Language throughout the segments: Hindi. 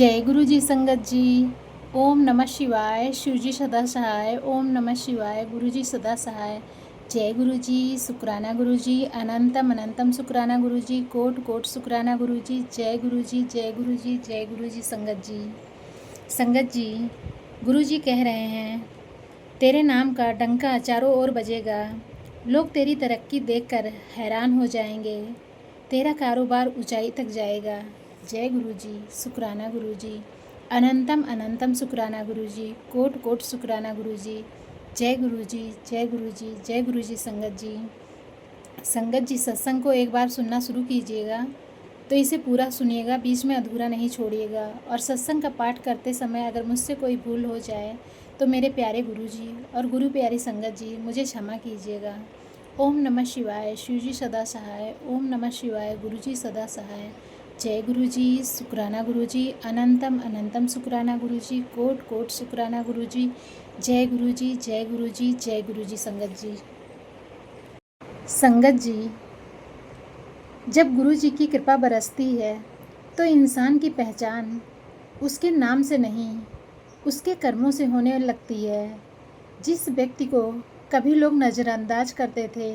जय गुरु जी संगत जी। ओम नमः शिवाय। शिव जी सदा सहाय। ओम नमः शिवाय। गुरु जी सदा सहाय। जय गुरु जी। शुक्राना गुरु जी। अनंतम अनंतम शुक्राना गुरु जी। कोट कोट शुक्राना गुरु जी। जय गुरु जी। जय गुरु जी। जय गुरु जी संगत जी। संगत जी, गुरु जी कह रहे हैं, तेरे नाम का डंका चारों ओर बजेगा। लोग तेरी तरक्की देखकर हैरान हो जाएंगे। तेरा कारोबार ऊंचाई तक जाएगा। जय गुरु जी। शुक्राना गुरु जी। अनंतम अनंतम शुक्राना गुरु जी। कोट कोट शुक्राना गुरु जी। जय गुरु जी। जय गुरु जी। जय गुरु जी संगत जी। संगत जी, सत्संग को एक बार सुनना शुरू कीजिएगा तो इसे पूरा सुनिएगा, बीच में अधूरा नहीं छोड़िएगा। और सत्संग का पाठ करते समय अगर मुझसे कोई भूल हो जाए तो मेरे प्यारे गुरु जी और गुरु प्यारी संगत जी मुझे क्षमा कीजिएगा। ओम नमः शिवाय। शिव जी सदा सहाय। ओम नमः शिवाय। गुरु जी सदा सहाय। जय गुरु जी। शुक्राना गुरु जी। अनंतम अनंतम शुक्राना गुरु जी। कोट कोट शुक्राना गुरु जी। जय गुरु जी। जय गुरु जी। जय गुरु जी संगत जी। संगत जी, जब गुरु जी की कृपा बरसती है तो इंसान की पहचान उसके नाम से नहीं, उसके कर्मों से होने लगती है। जिस व्यक्ति को कभी लोग नज़रअंदाज करते थे,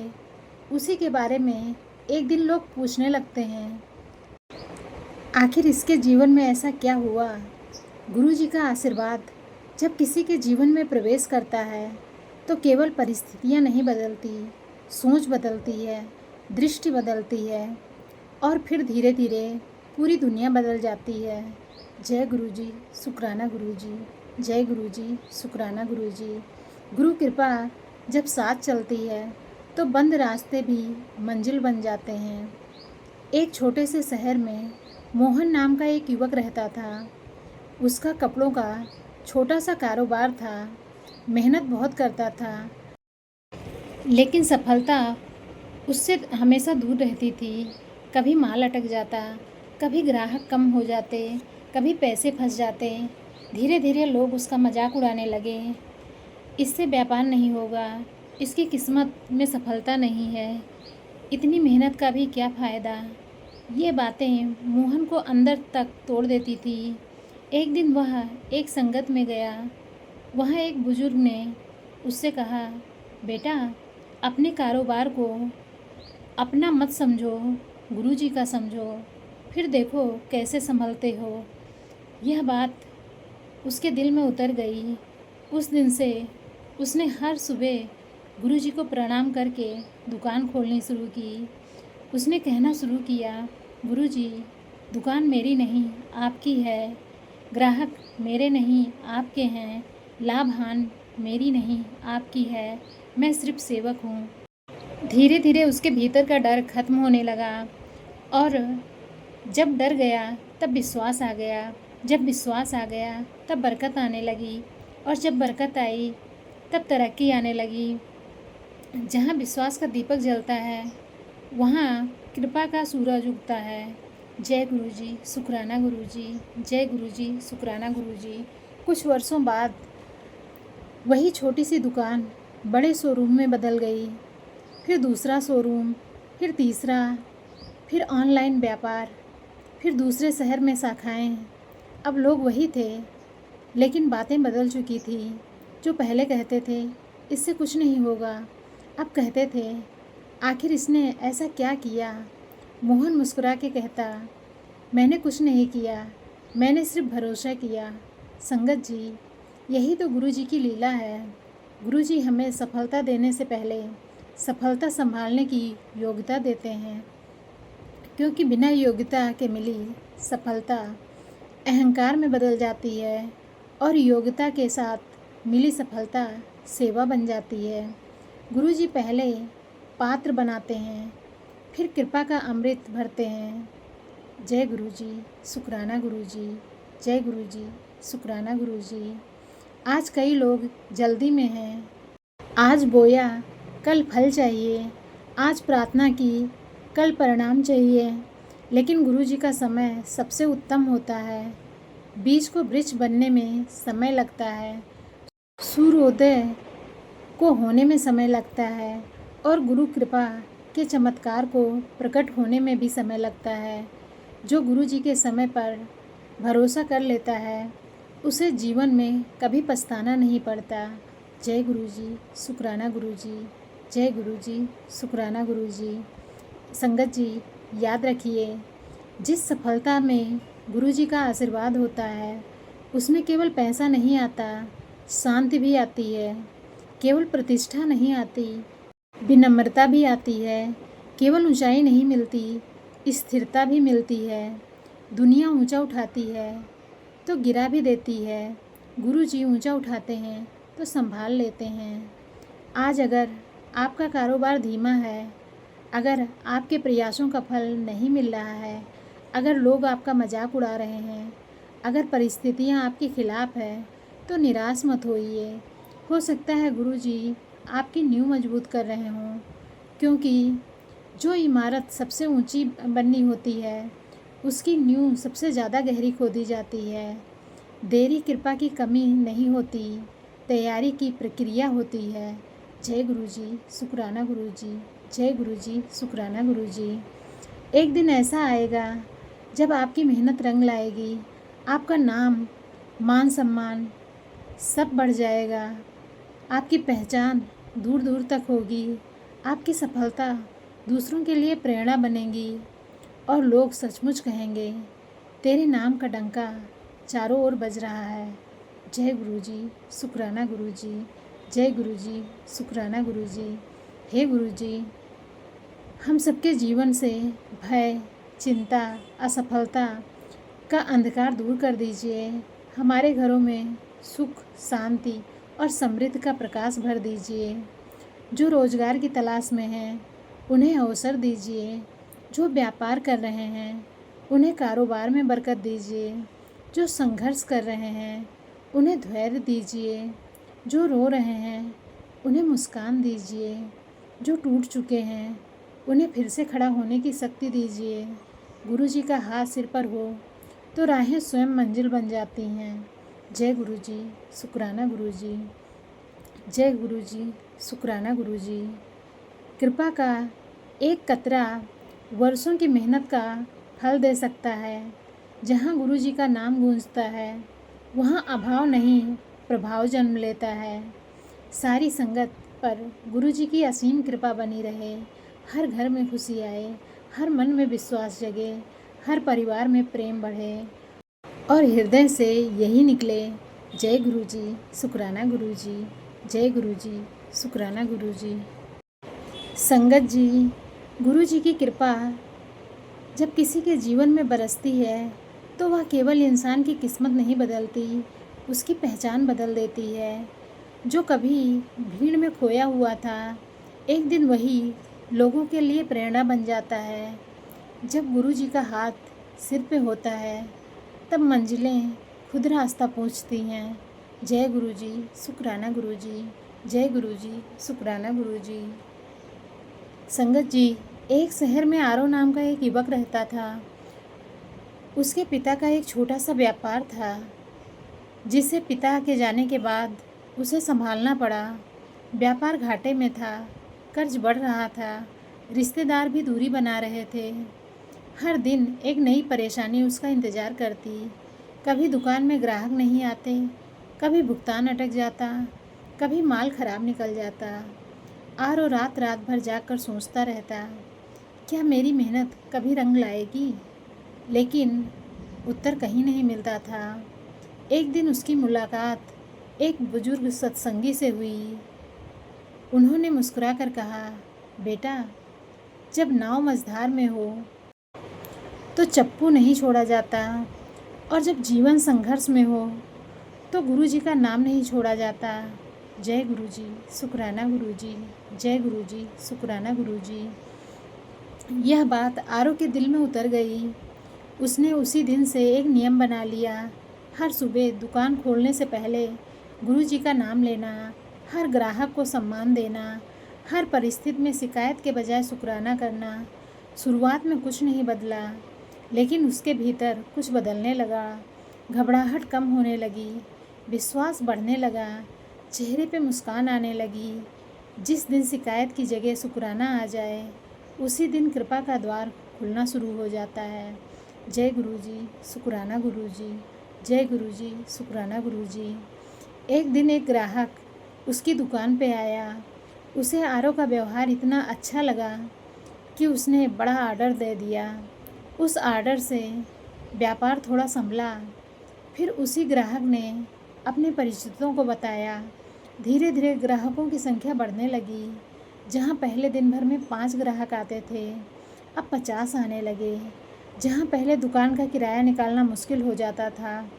उसी के बारे में एक दिन लोग पूछने लगते हैं, आखिर इसके जीवन में ऐसा क्या हुआ। गुरु जी का आशीर्वाद जब किसी के जीवन में प्रवेश करता है तो केवल परिस्थितियाँ नहीं बदलती, सोच बदलती है, दृष्टि बदलती है और फिर धीरे धीरे पूरी दुनिया बदल जाती है। जय गुरु जी। शुक्राना गुरु जी। जय गुरु जी। शुक्राना गुरु जी। गुरु कृपा जब साथ चलती है तो बंद रास्ते भी मंजिल बन जाते हैं। एक छोटे से शहर में मोहन नाम का एक युवक रहता था। उसका कपड़ों का छोटा सा कारोबार था। मेहनत बहुत करता था, लेकिन सफलता उससे हमेशा दूर रहती थी। कभी माल अटक जाता, कभी ग्राहक कम हो जाते, कभी पैसे फंस जाते। धीरे धीरे लोग उसका मजाक उड़ाने लगे, इससे व्यापार नहीं होगा, इसकी किस्मत में सफलता नहीं है, इतनी मेहनत का भी क्या फ़ायदा। ये बातें मोहन को अंदर तक तोड़ देती थी। एक दिन वह एक संगत में गया। वहाँ एक बुजुर्ग ने उससे कहा, बेटा, अपने कारोबार को अपना मत समझो, गुरु जी का समझो, फिर देखो कैसे संभलते हो। यह बात उसके दिल में उतर गई। उस दिन से उसने हर सुबह गुरु जी को प्रणाम करके दुकान खोलनी शुरू की। उसने कहना शुरू किया, गुरु जी, दुकान मेरी नहीं आपकी है, ग्राहक मेरे नहीं आपके हैं, लाभ हान मेरी नहीं आपकी है, मैं सिर्फ सेवक हूँ। धीरे धीरे उसके भीतर का डर खत्म होने लगा और जब डर गया तब विश्वास आ गया। जब विश्वास आ गया तब बरकत आने लगी और जब बरकत आई तब तरक्की आने लगी। जहाँ विश्वास का दीपक जलता है वहाँ कृपा का सूरज उगता है। जय गुरु जी। शुक्राना गुरु जी। जय गुरु जी। शुक्राना गुरु जी। कुछ वर्षों बाद वही छोटी सी दुकान बड़े शोरूम में बदल गई। फिर दूसरा शोरूम, फिर तीसरा, फिर ऑनलाइन व्यापार, फिर दूसरे शहर में शाखाएं। अब लोग वही थे, लेकिन बातें बदल चुकी थी। जो पहले कहते थे इससे कुछ नहीं होगा, अब कहते थे आखिर इसने ऐसा क्या किया। मोहन मुस्कुरा के कहता, मैंने कुछ नहीं किया, मैंने सिर्फ भरोसा किया। संगत जी, यही तो गुरु जी की लीला है। गुरु जी हमें सफलता देने से पहले सफलता संभालने की योग्यता देते हैं, क्योंकि बिना योग्यता के मिली सफलता अहंकार में बदल जाती है और योग्यता के साथ मिली सफलता सेवा बन जाती है। गुरु जी पहले पात्र बनाते हैं, फिर कृपा का अमृत भरते हैं। जय गुरु जी। शुक्राना गुरु जी। जय गुरु जी। शुक्राना गुरु जी। आज कई लोग जल्दी में हैं। आज बोया कल फल चाहिए, आज प्रार्थना की कल परिणाम चाहिए। लेकिन गुरु जी का समय सबसे उत्तम होता है। बीज को वृक्ष बनने में समय लगता है, सूर्योदय को होने में समय लगता है और गुरु कृपा के चमत्कार को प्रकट होने में भी समय लगता है। जो गुरु जी के समय पर भरोसा कर लेता है, उसे जीवन में कभी पछताना नहीं पड़ता। जय गुरु जी, शुक्राना गुरु जी। जय गुरु जी, शुक्राना गुरु जी। संगत जी, याद रखिए, जिस सफलता में गुरु जी का आशीर्वाद होता है, उसमें केवल पैसा नहीं आता, शांति भी आती है। केवल प्रतिष्ठा नहीं आती, विनम्रता भी आती है। केवल ऊंचाई नहीं मिलती, स्थिरता भी मिलती है। दुनिया ऊंचा उठाती है तो गिरा भी देती है। गुरु जी ऊंचा उठाते हैं तो संभाल लेते हैं। आज अगर आपका कारोबार धीमा है, अगर आपके प्रयासों का फल नहीं मिल रहा है, अगर लोग आपका मजाक उड़ा रहे हैं, अगर परिस्थितियां आपके खिलाफ है, तो निराश मत होइए। हो सकता है गुरु जी आपकी नींव मजबूत कर रहे हों, क्योंकि जो इमारत सबसे ऊंची बननी होती है, उसकी नींव सबसे ज़्यादा गहरी खोदी जाती है। देरी कृपा की कमी नहीं होती, तैयारी की प्रक्रिया होती है। जय गुरु जी, शुक्राना गुरु जी। जय गुरु जी, शुक्राना गुरु जी। एक दिन ऐसा आएगा जब आपकी मेहनत रंग लाएगी, आपका नाम, मान सम्मान सब बढ़ जाएगा। आपकी पहचान दूर दूर तक होगी। आपकी सफलता दूसरों के लिए प्रेरणा बनेगी और लोग सचमुच कहेंगे, तेरे नाम का डंका चारों ओर बज रहा है। जय गुरु जी, शुक्राना गुरु जी। जय गुरु जी, शुक्राना गुरु जी। हे गुरु जी, हम सबके जीवन से भय, चिंता, असफलता का अंधकार दूर कर दीजिए। हमारे घरों में सुख, शांति और समृद्धि का प्रकाश भर दीजिए। जो रोजगार की तलाश में हैं, उन्हें अवसर दीजिए। जो व्यापार कर रहे हैं, उन्हें कारोबार में बरकत दीजिए। जो संघर्ष कर रहे हैं, उन्हें धैर्य दीजिए। जो रो रहे हैं, उन्हें मुस्कान दीजिए। जो टूट चुके हैं, उन्हें फिर से खड़ा होने की शक्ति दीजिए। गुरु जी का हाथ सिर पर हो तो राहें स्वयं मंजिल बन जाती हैं। जय गुरु जी, शुक्राना गुरु जी। जय गुरु जी, शुक्राना गुरु जी। कृपा का एक कतरा वर्षों की मेहनत का फल दे सकता है। जहाँ गुरु जी का नाम गूंजता है, वहाँ अभाव नहीं, प्रभाव जन्म लेता है। सारी संगत पर गुरु जी की असीम कृपा बनी रहे। हर घर में खुशी आए, हर मन में विश्वास जगे, हर परिवार में प्रेम बढ़े और हृदय से यही निकले, जय गुरु जी, शुक्राना गुरु जी। जय गुरु जी, शुक्राना गुरु जी। संगत जी, गुरु जी की कृपा जब किसी के जीवन में बरसती है, तो वह केवल इंसान की किस्मत नहीं बदलती, उसकी पहचान बदल देती है। जो कभी भीड़ में खोया हुआ था, एक दिन वही लोगों के लिए प्रेरणा बन जाता है। जब गुरु जी का हाथ सिर पे होता है, तब मंजिलें खुद रास्ता पूछती हैं। जय गुरु जी, शुक्राना गुरु जी। जय गुरु जी, शुक्राना गुरु जी। संगत जी, एक शहर में आरव नाम का एक युवक रहता था। उसके पिता का एक छोटा सा व्यापार था, जिसे पिता के जाने के बाद उसे संभालना पड़ा। व्यापार घाटे में था, कर्ज बढ़ रहा था, रिश्तेदार भी दूरी बना रहे थे। हर दिन एक नई परेशानी उसका इंतज़ार करती। कभी दुकान में ग्राहक नहीं आते, कभी भुगतान अटक जाता, कभी माल खराब निकल जाता। और रात भर जागकर सोचता रहता, क्या मेरी मेहनत कभी रंग लाएगी? लेकिन उत्तर कहीं नहीं मिलता था। एक दिन उसकी मुलाकात एक बुजुर्ग सत्संगी से हुई। उन्होंने मुस्कुराकर कहा, बेटा, जब नाव मझधार में हो तो चप्पू नहीं छोड़ा जाता, और जब जीवन संघर्ष में हो तो गुरु जी का नाम नहीं छोड़ा जाता। जय गुरु जी, शुक्राना गुरु जी। जय गुरु जी, शुक्राना गुरु जी। यह बात आरव के दिल में उतर गई। उसने उसी दिन से एक नियम बना लिया, हर सुबह दुकान खोलने से पहले गुरु जी का नाम लेना, हर ग्राहक को सम्मान देना, हर परिस्थिति में शिकायत के बजाय शुक्राना करना। शुरुआत में कुछ नहीं बदला, लेकिन उसके भीतर कुछ बदलने लगा। घबराहट कम होने लगी, विश्वास बढ़ने लगा, चेहरे पे मुस्कान आने लगी। जिस दिन शिकायत की जगह शुक्राना आ जाए, उसी दिन कृपा का द्वार खुलना शुरू हो जाता है। जय गुरुजी, शुक्राना गुरुजी, जय गुरुजी, शुक्राना गुरुजी। एक दिन एक ग्राहक उसकी दुकान पे आया। उसे आरव का व्यवहार इतना अच्छा लगा कि उसने बड़ा ऑर्डर दे दिया। उस ऑर्डर से व्यापार थोड़ा संभला। फिर उसी ग्राहक ने अपने परिचितों को बताया। धीरे धीरे ग्राहकों की संख्या बढ़ने लगी। जहाँ पहले दिन भर में 5 ग्राहक आते थे, अब 50 आने लगे। जहाँ पहले दुकान का किराया निकालना मुश्किल हो जाता था,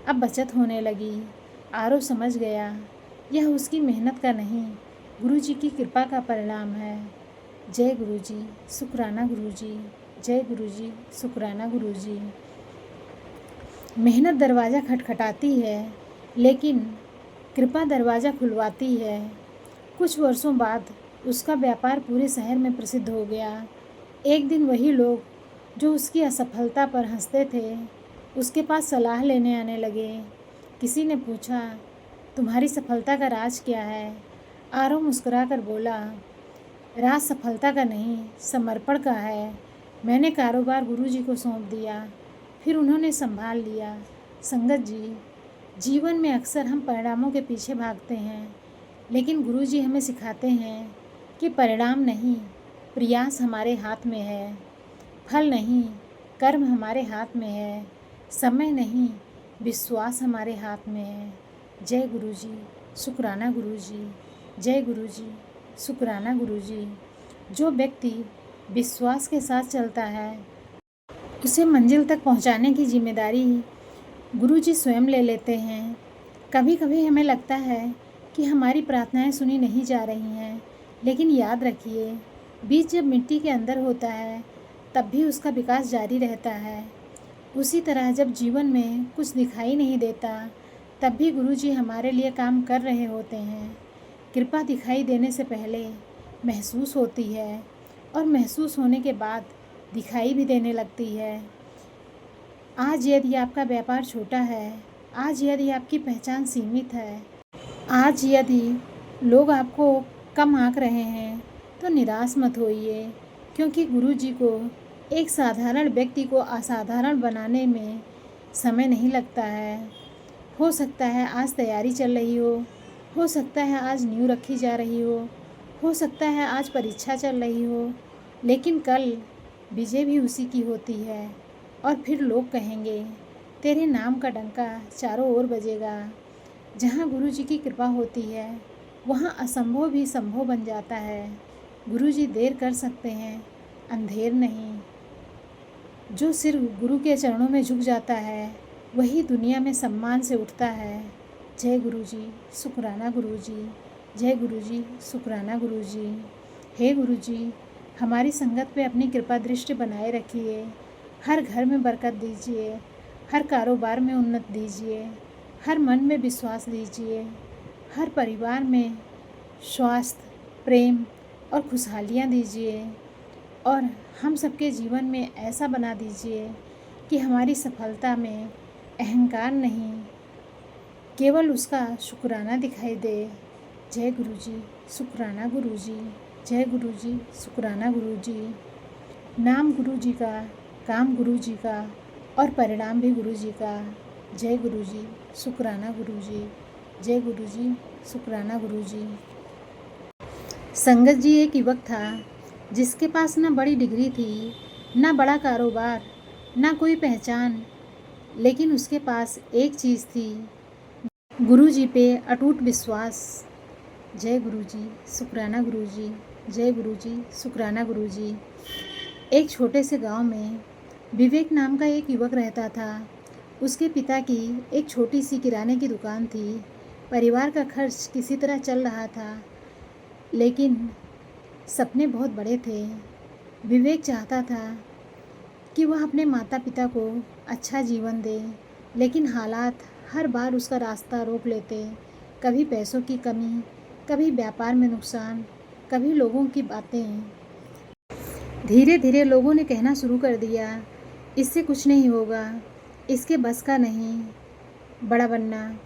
अब बचत होने लगी। आरव समझ गया, यह उसकी मेहनत का नहीं, गुरुजी की कृपा का परिणाम है। जय गुरुजी, शुक्राना गुरुजी, जय गुरुजी, शुक्राना गुरुजी। मेहनत दरवाज़ा खटखटाती है, लेकिन कृपा दरवाज़ा खुलवाती है। कुछ वर्षों बाद उसका व्यापार पूरे शहर में प्रसिद्ध हो गया। एक दिन वही लोग जो उसकी असफलता पर हंसते थे, उसके पास सलाह लेने आने लगे। किसी ने पूछा, तुम्हारी सफलता का राज क्या है? आरव मुस्कुराकर बोला, राज सफलता का नहीं, समर्पण का है। मैंने कारोबार गुरुजी को सौंप दिया, फिर उन्होंने संभाल लिया। संगत जी, जीवन में अक्सर हम परिणामों के पीछे भागते हैं, लेकिन गुरुजी हमें सिखाते हैं कि परिणाम नहीं, प्रयास हमारे हाथ में है। फल नहीं, कर्म हमारे हाथ में है। समय नहीं, विश्वास हमारे हाथ में है। जय गुरुजी, शुक्राना गुरुजी, जय गुरुजी, शुक्राना गुरुजी। जो व्यक्ति विश्वास के साथ चलता है, उसे मंजिल तक पहुंचाने की जिम्मेदारी गुरुजी स्वयं ले लेते हैं। कभी कभी हमें लगता है कि हमारी प्रार्थनाएं सुनी नहीं जा रही हैं, लेकिन याद रखिए, बीज जब मिट्टी के अंदर होता है, तब भी उसका विकास जारी रहता है। उसी तरह जब जीवन में कुछ दिखाई नहीं देता, तब भी गुरुजी हमारे लिए काम कर रहे होते हैं। कृपा दिखाई देने से पहले महसूस होती है, और महसूस होने के बाद दिखाई भी देने लगती है। आज यदि आपका व्यापार छोटा है, आज यदि आपकी पहचान सीमित है, आज यदि लोग आपको कम आंक रहे हैं, तो निराश मत होइए, क्योंकि गुरुजी को एक साधारण व्यक्ति को असाधारण बनाने में समय नहीं लगता है। हो सकता है आज तैयारी चल रही हो सकता है आज नींव रखी जा रही हो सकता है आज परीक्षा चल रही हो, लेकिन कल विजय भी उसी की होती है। और फिर लोग कहेंगे, तेरे नाम का डंका चारों ओर बजेगा। जहाँ गुरुजी की कृपा होती है, वहाँ असंभव भी संभव बन जाता है। गुरुजी देर कर सकते हैं, अंधेर नहीं। जो सिर गुरु के चरणों में झुक जाता है, वही दुनिया में सम्मान से उठता है। जय गुरुजी, शुक्राना गुरुजी, जय गुरुजी, शुक्राना गुरुजी। हे गुरुजी, हमारी संगत पे अपनी कृपा दृष्टि बनाए रखिए। हर घर में बरकत दीजिए, हर कारोबार में उन्नति दीजिए, हर मन में विश्वास दीजिए, हर परिवार में स्वास्थ्य, प्रेम और खुशहालियाँ दीजिए, और हम सबके जीवन में ऐसा बना दीजिए कि हमारी सफलता में अहंकार नहीं, केवल उसका शुक्राना दिखाई दे। जय गुरुजी, शुक्राना गुरुजी, जय गुरुजी, शुक्राना गुरुजी। नाम गुरुजी का, काम गुरुजी का, और परिणाम भी गुरुजी का। जय गुरुजी, शुक्राना गुरुजी, जय गुरुजी, शुक्राना गुरुजी। संगत जी, एक युवक था जिसके पास ना बड़ी डिग्री थी, ना बड़ा कारोबार, ना कोई पहचान, लेकिन उसके पास एक चीज़ थी, गुरुजी पे अटूट विश्वास। जय गुरुजी, शुक्राना गुरुजी, जय गुरुजी, शुक्राना गुरुजी। एक छोटे से गांव में विवेक नाम का एक युवक रहता था। उसके पिता की एक छोटी सी किराने की दुकान थी। परिवार का खर्च किसी तरह चल रहा था, लेकिन सपने बहुत बड़े थे। विवेक चाहता था कि वह अपने माता पिता को अच्छा जीवन दे, लेकिन हालात हर बार उसका रास्ता रोक लेते। कभी पैसों की कमी, कभी व्यापार में नुकसान, कभी लोगों की बातें। धीरे धीरे लोगों ने कहना शुरू कर दिया, इससे कुछ नहीं होगा, इसके बस का नहीं बड़ा बनना,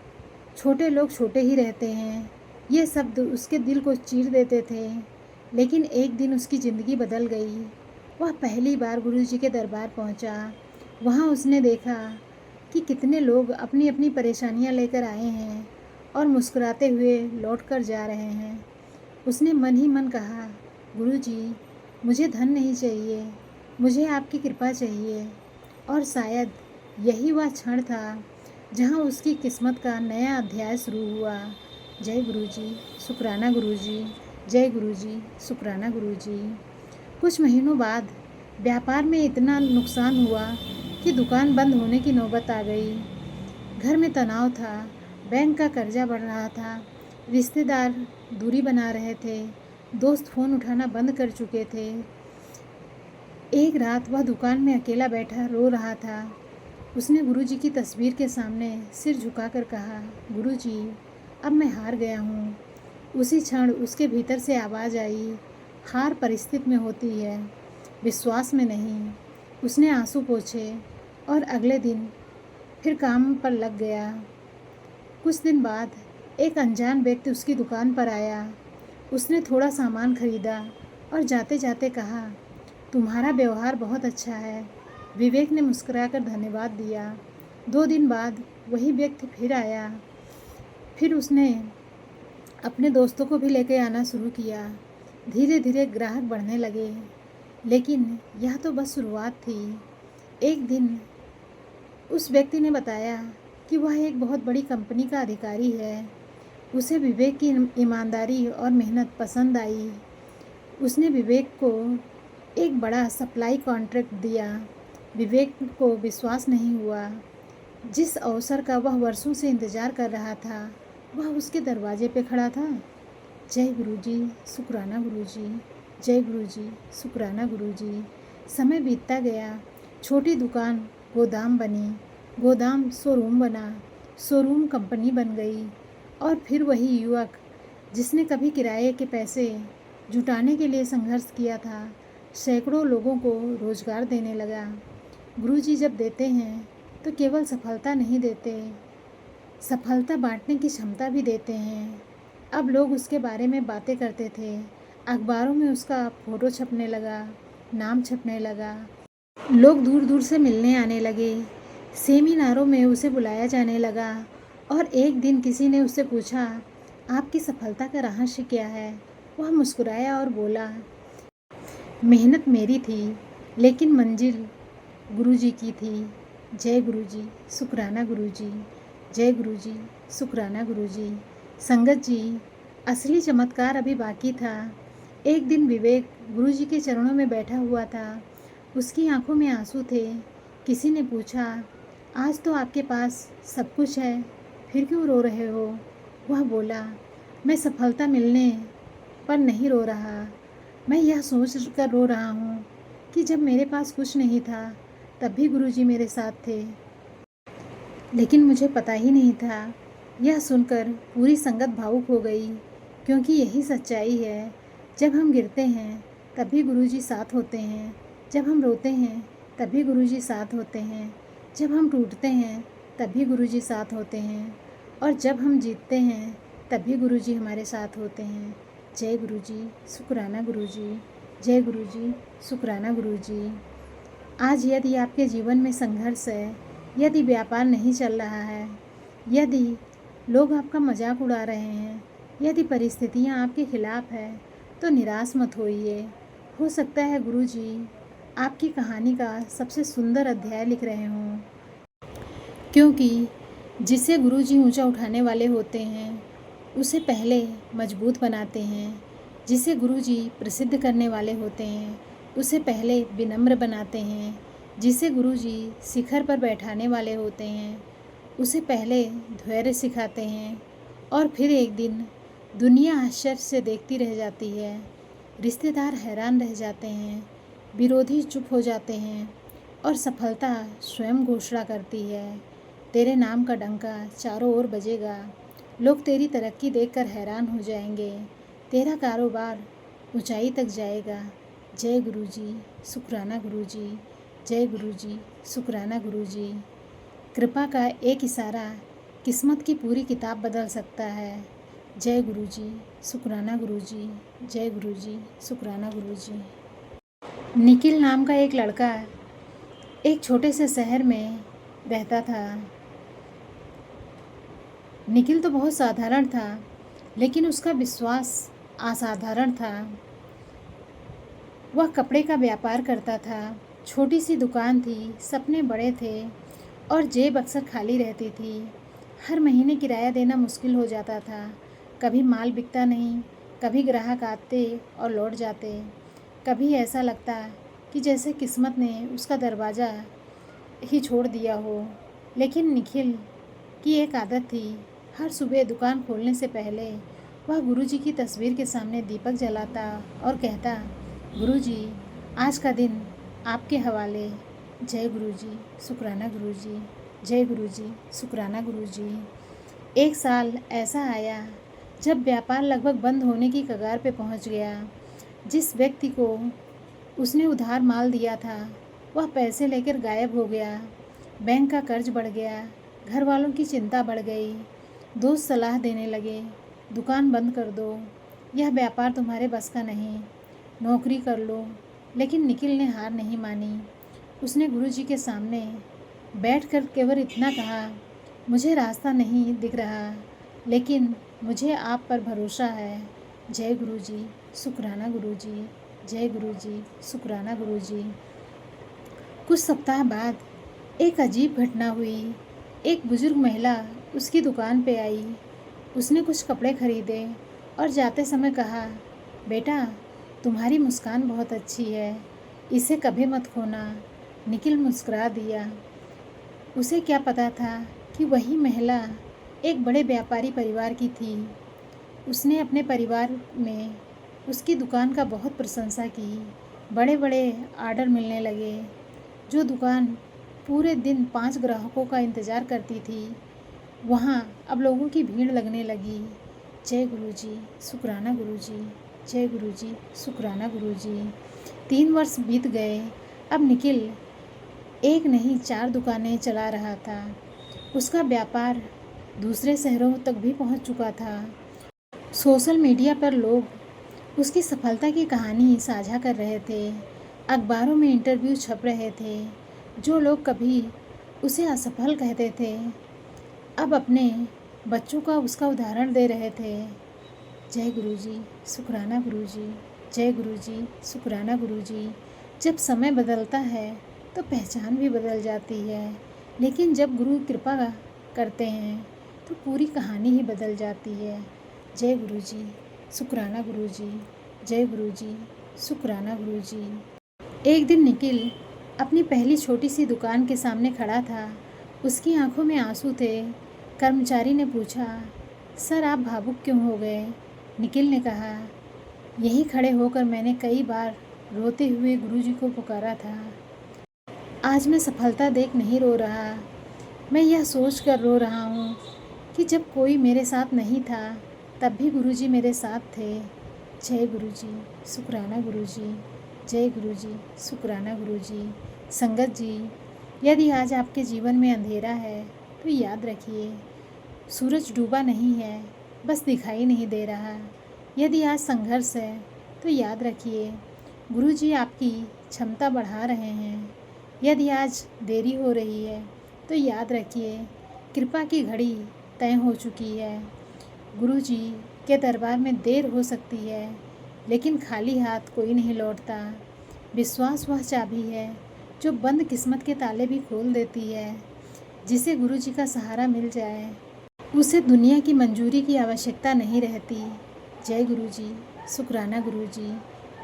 छोटे लोग छोटे ही रहते हैं। ये शब्द उसके दिल को चीर देते थे। लेकिन एक दिन उसकी ज़िंदगी बदल गई। वह पहली बार गुरुजी के दरबार पहुंचा। वहाँ उसने देखा कि कितने लोग अपनी अपनी परेशानियाँ लेकर आए हैं और मुस्कुराते हुए लौट कर जा रहे हैं। उसने मन ही मन कहा, गुरुजी, मुझे धन नहीं चाहिए, मुझे आपकी कृपा चाहिए। और शायद यही वह क्षण था जहाँ उसकी किस्मत का नया अध्याय शुरू हुआ। जय गुरुजी, शुक्राना गुरुजी, जय गुरुजी, शुक्राना गुरुजी। कुछ महीनों बाद व्यापार में इतना नुकसान हुआ कि दुकान बंद होने की नौबत आ गई। घर में तनाव था, बैंक का कर्जा बढ़ रहा था, रिश्तेदार दूरी बना रहे थे, दोस्त फ़ोन उठाना बंद कर चुके थे। एक रात वह दुकान में अकेला बैठा रो रहा था। उसने गुरुजी की तस्वीर के सामने सिर झुकाकर कहा, गुरुजी, अब मैं हार गया हूँ। उसी क्षण उसके भीतर से आवाज़ आई, हार परिस्थिति में होती है, विश्वास में नहीं। उसने आंसू पोंछे और अगले दिन फिर काम पर लग गया। कुछ दिन बाद एक अनजान व्यक्ति उसकी दुकान पर आया। उसने थोड़ा सामान खरीदा और जाते जाते कहा, तुम्हारा व्यवहार बहुत अच्छा है। विवेक ने मुस्कुराकर धन्यवाद दिया। 2 दिन बाद वही व्यक्ति फिर आया। फिर उसने अपने दोस्तों को भी लेकर आना शुरू किया। धीरे धीरे ग्राहक बढ़ने लगे, लेकिन यह तो बस शुरुआत थी। एक दिन उस व्यक्ति ने बताया कि वह एक बहुत बड़ी कंपनी का अधिकारी है। उसे विवेक की ईमानदारी और मेहनत पसंद आई। उसने विवेक को एक बड़ा सप्लाई कॉन्ट्रैक्ट दिया। विवेक को विश्वास नहीं हुआ। जिस अवसर का वह वर्षों से इंतज़ार कर रहा था, वह उसके दरवाजे पे खड़ा था। जय गुरुजी, शुक्राना गुरुजी, जय गुरुजी, शुक्राना गुरुजी। समय बीतता गया। छोटी दुकान गोदाम बनी, गोदाम शोरूम बना, शोरूम कंपनी बन गई। और फिर वही युवक जिसने कभी किराए के पैसे जुटाने के लिए संघर्ष किया था, सैकड़ों लोगों को रोज़गार देने लगा। गुरुजी जब देते हैं तो केवल सफलता नहीं देते, सफलता बांटने की क्षमता भी देते हैं। अब लोग उसके बारे में बातें करते थे। अखबारों में उसका फ़ोटो छपने लगा, नाम छपने लगा। लोग दूर दूर से मिलने आने लगे। सेमिनारों में उसे बुलाया जाने लगा। और एक दिन किसी ने उससे पूछा, आपकी सफलता का रहस्य क्या है? वह मुस्कुराया और बोला, मेहनत मेरी थी, लेकिन मंजिल गुरुजी की थी। जय गुरुजी, शुक्राना गुरुजी, जय गुरुजी, शुक्राना गुरुजी। संगत जी, असली चमत्कार अभी बाकी था। एक दिन विवेक गुरुजी के चरणों में बैठा हुआ था। उसकी आंखों में आंसू थे। किसी ने पूछा, आज तो आपके पास सब कुछ है, फिर क्यों रो रहे हो? वह बोला, मैं सफलता मिलने पर नहीं रो रहा, मैं यह सोच कर रो रहा हूँ कि जब मेरे पास कुछ नहीं था तब भी गुरुजी मेरे साथ थे, लेकिन मुझे पता ही नहीं था। यह सुनकर पूरी संगत भावुक हो गई, क्योंकि यही सच्चाई है। जब हम गिरते हैं तब भी गुरुजी साथ होते हैं, जब हम रोते हैं तब भी गुरुजी साथ होते हैं, जब हम टूटते हैं तब भी गुरुजी साथ होते हैं, और जब हम जीतते हैं तब भी गुरुजी हमारे साथ होते हैं। जय गुरुजी, शुक्राना गुरुजी, जय गुरुजी, शुक्राना गुरुजी। आज यदि आपके जीवन में संघर्ष है, यदि व्यापार नहीं चल रहा है, यदि लोग आपका मजाक उड़ा रहे हैं, यदि परिस्थितियाँ आपके खिलाफ है, तो निराश मत होइए। हो सकता है गुरुजी आपकी कहानी का सबसे सुंदर अध्याय लिख रहे हों, क्योंकि जिसे गुरुजी ऊंचा उठाने वाले होते हैं, उसे पहले मजबूत बनाते हैं। जिसे गुरुजी प्रसिद्ध करने वाले होते हैं, उसे पहले विनम्र बनाते हैं। जिसे गुरुजी शिखर पर बैठाने वाले होते हैं, उसे पहले धैर्य सिखाते हैं। और फिर एक दिन दुनिया आश्चर्य से देखती रह जाती है, रिश्तेदार हैरान रह जाते हैं, विरोधी चुप हो जाते हैं, और सफलता स्वयं घोषणा करती है, तेरे नाम का डंका चारों ओर बजेगा। लोग तेरी तरक्की देखकर हैरान हो जाएंगे, तेरा कारोबार ऊंचाई तक जाएगा। जय गुरुजी, शुक्राना गुरुजी, जय गुरुजी, शुक्राना गुरुजी। कृपा का एक इशारा किस्मत की पूरी किताब बदल सकता है। जय गुरुजी, शुक्राना गुरुजी, जय गुरुजी, शुक्राना गुरुजी। निखिल नाम का एक लड़का एक छोटे से शहर में रहता था। निखिल तो बहुत साधारण था, लेकिन उसका विश्वास असाधारण था। वह कपड़े का व्यापार करता था। छोटी सी दुकान थी, सपने बड़े थे और जेब अक्सर खाली रहती थी। हर महीने किराया देना मुश्किल हो जाता था। कभी माल बिकता नहीं, कभी ग्राहक आते और लौट जाते। कभी ऐसा लगता कि जैसे किस्मत ने उसका दरवाज़ा ही छोड़ दिया हो। लेकिन निखिल की एक आदत थी। हर सुबह दुकान खोलने से पहले वह गुरुजी की तस्वीर के सामने दीपक जलाता और कहता, गुरुजी, आज का दिन आपके हवाले। जय गुरुजी, शुक्राना गुरुजी। जय गुरुजी, शुक्राना गुरुजी। एक साल ऐसा आया जब व्यापार लगभग बंद होने की कगार पे पहुंच गया। जिस व्यक्ति को उसने उधार माल दिया था, वह पैसे लेकर गायब हो गया। बैंक का कर्ज बढ़ गया। घर वालों की चिंता बढ़ गई। दोस्त सलाह देने लगे, दुकान बंद कर दो, यह व्यापार तुम्हारे बस का नहीं, नौकरी कर लो। लेकिन निखिल ने हार नहीं मानी। उसने गुरुजी के सामने बैठकर केवल इतना कहा, मुझे रास्ता नहीं दिख रहा, लेकिन मुझे आप पर भरोसा है। जय गुरुजी, शुक्राना गुरुजी। जय गुरुजी, शुक्राना गुरुजी। कुछ सप्ताह बाद एक अजीब घटना हुई। एक बुजुर्ग महिला उसकी दुकान पे आई। उसने कुछ कपड़े खरीदे और जाते समय कहा, बेटा, तुम्हारी मुस्कान बहुत अच्छी है, इसे कभी मत खोना। निखिल मुस्कुरा दिया। उसे क्या पता था कि वही महिला एक बड़े व्यापारी परिवार की थी। उसने अपने परिवार में उसकी दुकान का बहुत प्रशंसा की। बड़े बड़े आर्डर मिलने लगे। जो दुकान पूरे दिन 5 ग्राहकों का इंतज़ार करती थी, वहाँ अब लोगों की भीड़ लगने लगी। जय गुरुजी, शुक्राना गुरुजी। जय गुरुजी, शुक्राना गुरुजी। 3 वर्ष बीत गए। अब निखिल एक नहीं 4 दुकानें चला रहा था। उसका व्यापार दूसरे शहरों तक भी पहुंच चुका था। सोशल मीडिया पर लोग उसकी सफलता की कहानी साझा कर रहे थे। अखबारों में इंटरव्यू छप रहे थे। जो लोग कभी उसे असफल कहते थे, अब अपने बच्चों का उसका उदाहरण दे रहे थे। जय गुरुजी, शुक्राना गुरुजी। जय गुरुजी, शुक्राना गुरुजी। जब समय बदलता है तो पहचान भी बदल जाती है, लेकिन जब गुरु कृपा करते हैं तो पूरी कहानी ही बदल जाती है। जय गुरुजी, शुक्राना गुरुजी। जय गुरुजी, शुक्राना गुरुजी। एक दिन निखिल अपनी पहली छोटी सी दुकान के सामने खड़ा था। उसकी आंखों में आंसू थे। कर्मचारी ने पूछा, सर, आप भावुक क्यों हो गए? निखिल ने कहा, यहीं खड़े होकर मैंने कई बार रोते हुए गुरुजी को पुकारा था। आज मैं सफलता देख नहीं रो रहा, मैं यह सोच कर रो रहा हूँ कि जब कोई मेरे साथ नहीं था, तब भी गुरुजी मेरे साथ थे। जय गुरुजी, शुक्राना गुरुजी। जय गुरुजी, शुक्राना गुरुजी। संगत जी, यदि आज आपके जीवन में अंधेरा है तो याद रखिए, सूरज डूबा नहीं है, बस दिखाई नहीं दे रहा। यदि आज संघर्ष है तो याद रखिए, गुरुजी आपकी क्षमता बढ़ा रहे हैं। यदि आज देरी हो रही है तो याद रखिए, कृपा की घड़ी तय हो चुकी है। गुरुजी के दरबार में देर हो सकती है, लेकिन खाली हाथ कोई नहीं लौटता। विश्वास वह चाबी है जो बंद किस्मत के ताले भी खोल देती है। जिसे गुरुजी का सहारा मिल जाए, उसे दुनिया की मंजूरी की आवश्यकता नहीं रहती। जय गुरुजी, शुक्राना गुरुजी।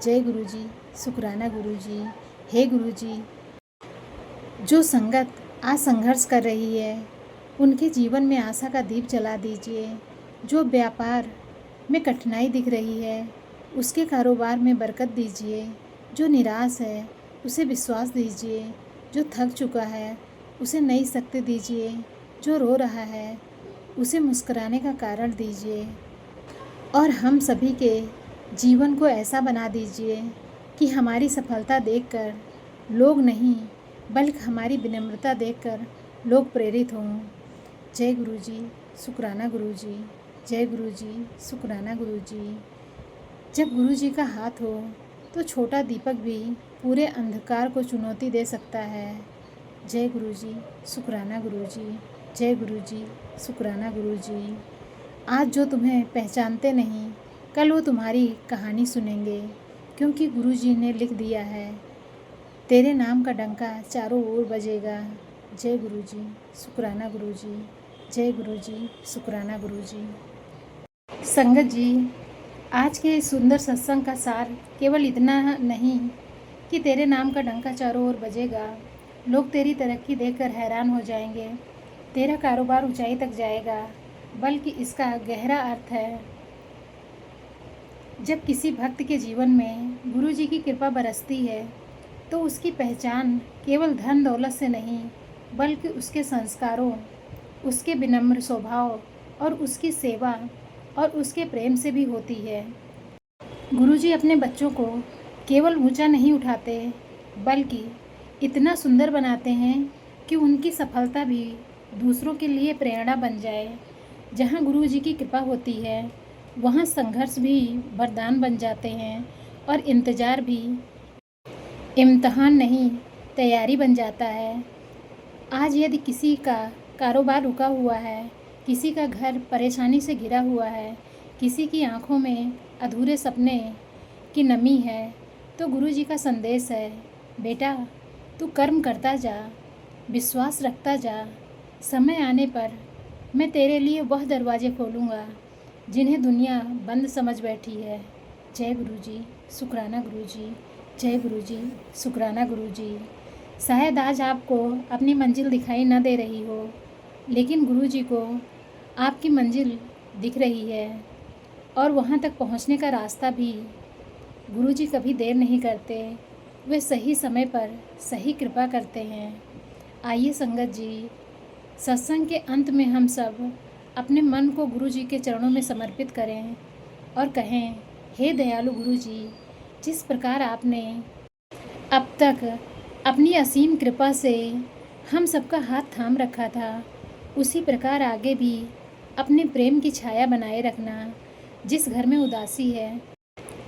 जय गुरुजी, शुक्राना गुरुजी। हे गुरुजी, जो संगत आज संघर्ष कर रही है, उनके जीवन में आशा का दीप जला दीजिए। जो व्यापार में कठिनाई दिख रही है, उसके कारोबार में बरकत दीजिए। जो निराश है, उसे विश्वास दीजिए। जो थक चुका है, उसे नई शक्ति दीजिए। जो रो रहा है, उसे मुस्कुराने का कारण दीजिए। और हम सभी के जीवन को ऐसा बना दीजिए कि हमारी सफलता देखकर लोग नहीं, बल्कि हमारी विनम्रता देखकर लोग प्रेरित हों। जय गुरुजी, शुक्राना गुरुजी। जय गुरुजी, शुक्राना गुरुजी। जब गुरुजी का हाथ हो तो छोटा दीपक भी पूरे अंधकार को चुनौती दे सकता है। जय गुरु जी, शुक्राना गुरु जी, जय गुरु जी, शुक्राना गुरु जी। आज जो तुम्हें पहचानते नहीं, कल वो तुम्हारी कहानी सुनेंगे, क्योंकि गुरु जी ने लिख दिया है, तेरे नाम का डंका चारों ओर बजेगा। जय गुरु जी, शुक्राना गुरु जी, जय गुरु जी, शुक्राना गुरु जी। संगत जी, आज के इस सुंदर सत्संग का सार केवल इतना नहीं कि तेरे नाम का डंका चारों ओर बजेगा, लोग तेरी तरक्की देखकर हैरान हो जाएंगे, तेरा कारोबार ऊंचाई तक जाएगा, बल्कि इसका गहरा अर्थ है, जब किसी भक्त के जीवन में गुरु जी की कृपा बरसती है तो उसकी पहचान केवल धन दौलत से नहीं, बल्कि उसके संस्कारों, उसके विनम्र स्वभाव और उसकी सेवा और उसके प्रेम से भी होती है। गुरुजी अपने बच्चों को केवल ऊंचा नहीं उठाते, बल्कि इतना सुंदर बनाते हैं कि उनकी सफलता भी दूसरों के लिए प्रेरणा बन जाए। जहाँ गुरुजी की कृपा होती है, वहाँ संघर्ष भी वरदान बन जाते हैं और इंतज़ार भी इम्तहान नहीं, तैयारी बन जाता है। आज यदि किसी का कारोबार रुका हुआ है, किसी का घर परेशानी से घिरा हुआ है, किसी की आंखों में अधूरे सपने की नमी है, तो गुरु जी का संदेश है, बेटा तू कर्म करता जा, विश्वास रखता जा, समय आने पर मैं तेरे लिए वह दरवाजे खोलूँगा जिन्हें दुनिया बंद समझ बैठी है। जय गुरु जी, शुक्राना गुरु जी, जय गुरु जी, शुक्राना गुरु जी। शायद आज आपको अपनी मंजिल दिखाई न दे रही हो, लेकिन गुरु जी को आपकी मंजिल दिख रही है और वहाँ तक पहुँचने का रास्ता भी। गुरु जी कभी देर नहीं करते, वे सही समय पर सही कृपा करते हैं। आइए संगत जी, सत्संग के अंत में हम सब अपने मन को गुरु जी के चरणों में समर्पित करें और कहें, हे दयालु गुरु जी, जिस प्रकार आपने अब तक अपनी असीम कृपा से हम सबका हाथ थाम रखा था, उसी प्रकार आगे भी अपने प्रेम की छाया बनाए रखना। जिस घर में उदासी है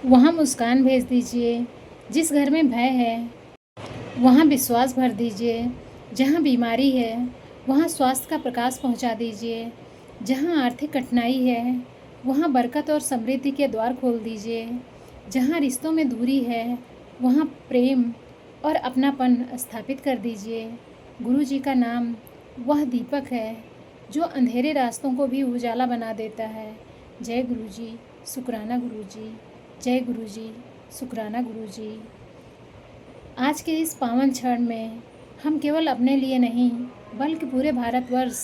वहाँ मुस्कान भेज दीजिए, जिस घर में भय है वहाँ विश्वास भर दीजिए, जहाँ बीमारी है वहाँ स्वास्थ्य का प्रकाश पहुँचा दीजिए, जहाँ आर्थिक कठिनाई है वहाँ बरकत और समृद्धि के द्वार खोल दीजिए, जहाँ रिश्तों में दूरी है वहाँ प्रेम और अपनापन स्थापित कर दीजिए। गुरु जी का नाम वह दीपक है जो अंधेरे रास्तों को भी उजाला बना देता है। जय गुरु जी, शुक्राना गुरु जी, जय गुरु जी, शुक्राना गुरु जी। आज के इस पावन क्षण में हम केवल अपने लिए नहीं, बल्कि पूरे भारतवर्ष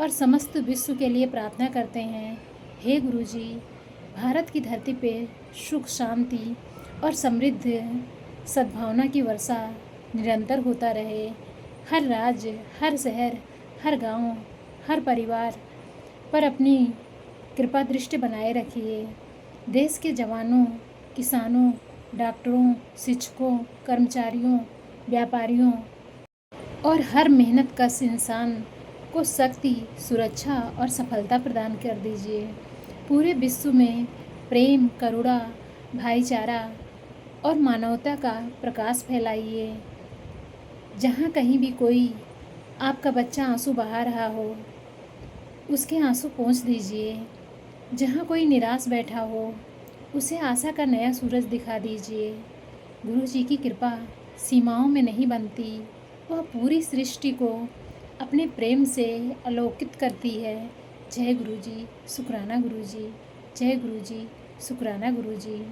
और समस्त विश्व के लिए प्रार्थना करते हैं। हे गुरु जी, भारत की धरती पे सुख, शांति और समृद्ध सद्भावना की वर्षा निरंतर होता रहे। हर राज्य, हर शहर, हर गांव, हर परिवार पर अपनी कृपा दृष्टि बनाए रखिए। देश के जवानों, किसानों, डॉक्टरों, शिक्षकों, कर्मचारियों, व्यापारियों और हर मेहनतकश इंसान को शक्ति, सुरक्षा और सफलता प्रदान कर दीजिए। पूरे विश्व में प्रेम, करुणा, भाईचारा और मानवता का प्रकाश फैलाइए। जहाँ कहीं भी कोई आपका बच्चा आंसू बहा रहा हो, उसके आंसू पोंछ दीजिए। जहाँ कोई निराश बैठा हो, उसे आशा का नया सूरज दिखा दीजिए। गुरु जी की कृपा सीमाओं में नहीं बनती, वह पूरी सृष्टि को अपने प्रेम से अलौकित करती है। जय गुरु जी, शुक्राना गुरु जी, जय गुरु जी, शुक्राना गुरु जी।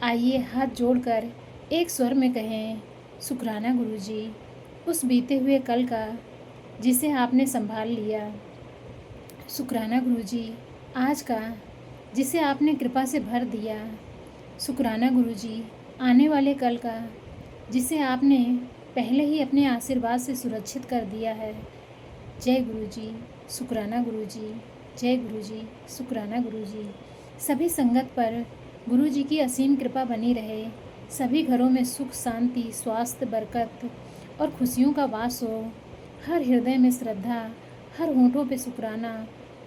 आइए हाथ जोड़कर एक स्वर में कहें, शुक्राना गुरु जी, उस बीते हुए कल का जिसे आपने संभाल लिया। शुक्राना गुरु जी, आज का जिसे आपने कृपा से भर दिया। शुक्राना गुरु जी, आने वाले कल का जिसे आपने पहले ही अपने आशीर्वाद से सुरक्षित कर दिया है। जय गुरु जी, शुक्राना गुरु जी, जय गुरु जी, शुक्राना गुरु जी। सभी संगत पर गुरु जी की असीम कृपा बनी रहे। सभी घरों में सुख, शांति, स्वास्थ्य, बरकत और खुशियों का वास हो। हर हृदय में श्रद्धा, हर होंठों पे शुक्राना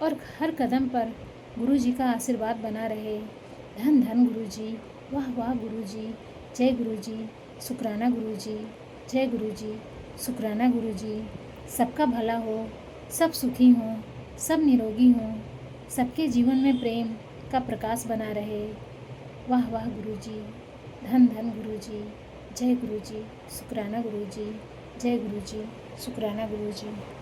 और हर कदम पर गुरु जी का आशीर्वाद बना रहे। धन धन गुरु जी, वाह वाह गुरु जी, जय गुरु जी, शुक्राना गुरु जी, जय गुरु जी, शुक्राना गुरुजी। सबका भला हो, सब सुखी हों, सब निरोगी हों, सबके जीवन में प्रेम का प्रकाश बना रहे। वाह वाह गुरुजी, धन धन गुरुजी, जय गुरुजी, शुक्राना गुरुजी, जय गुरुजी, शुक्राना गुरुजी।